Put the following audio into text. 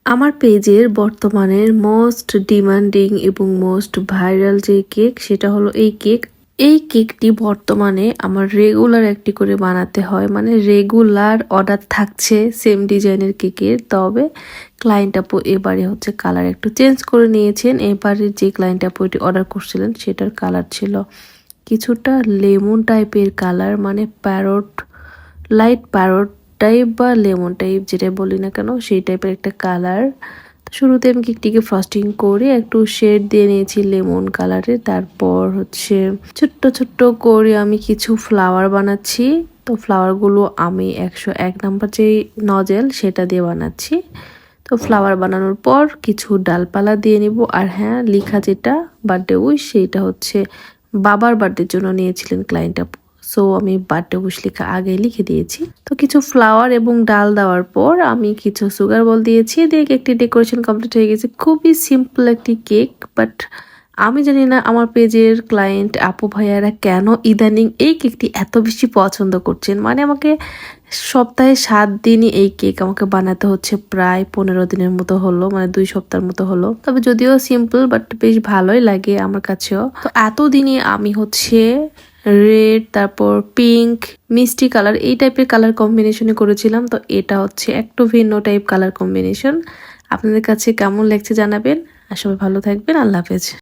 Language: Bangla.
আমার পেজের বর্তমানের মোস্ট ডিমান্ডিং এবং মোস্ট ভাইরাল যে কেক সেটা হলো এই কেক। এই কেকটি বর্তমানে আমার রেগুলার একটি করে বানাতে হয়, মানে রেগুলার অর্ডার থাকছে সেম ডিজাইনের কেকের। তবে ক্লায়েন্ট আপু এবারে হচ্ছে কালার একটু চেঞ্জ করে নিয়েছেন। এবারে যে ক্লায়েন্ট আপু এটি অর্ডার করছিলেন সেটার কালার ছিল কিছুটা লেমন টাইপের কালার, মানে প্যারট, লাইট প্যারট টাইপ বা লেমন টাইপ যেটা বলি না কেন সেই টাইপের একটা কালার। শুরুতে আমি কেকটিকে ফ্রস্টিং করে একটু শেড দিয়ে নিয়েছি লেমন কালারের। তারপর হচ্ছে ছোট্ট ছোট্ট করে আমি কিছু ফ্লাওয়ার বানাচ্ছি। তো ফ্লাওয়ারগুলো আমি 101 নাম্বার যে নজেল সেটা দিয়ে বানাচ্ছি। তো ফ্লাওয়ার বানানোর পর কিছু ডালপালা দিয়ে নিব। আর হ্যাঁ, লেখা যেটা বার্থডে উইশ সেইটা হচ্ছে বাবার বার্থডের জন্য নিয়েছিলেন ক্লায়েন্ট আপু। সো আমি বার্থডে উইশ লেখা আগে লিখে দিয়েছি। তো কিছু ফ্লাওয়ার এবং ডাল দেওয়ার পর আমি কিছু সুগার বল দিয়েছি, দিয়ে কেকটি ডেকোরেশন কমপ্লিট হয়ে গেছে। খুবই সিম্পল একটি কেক, বাট আমি জানি না আমার পেজের ক্লায়েন্ট আপু ভাইয়ারা কেন ইদানিং এই কেকটি এত বেশি পছন্দ করছেন। মানে আমাকে সপ্তাহে 7 দিনই এই কেক আমাকে বানাতে হচ্ছে, প্রায় 15 দিনের মতো হলো, মানে 2 সপ্তাহের মতো হলো। তবে যদিও সিম্পল বাট বেশ ভালোই লাগে আমার কাছেও। তো এতদিনই আমি হচ্ছে রেড, তারপর পিঙ্ক, মিষ্টি কালার এই টাইপের কালার কম্বিনেশনে করেছিলাম। তো এটা হচ্ছে একটু ভিন্ন টাইপ কালার কম্বিনেশন। আপনাদের কাছে কেমন লাগছে জানাবেন। আর সবাই ভালো থাকবেন। আল্লাহ হাফেজ।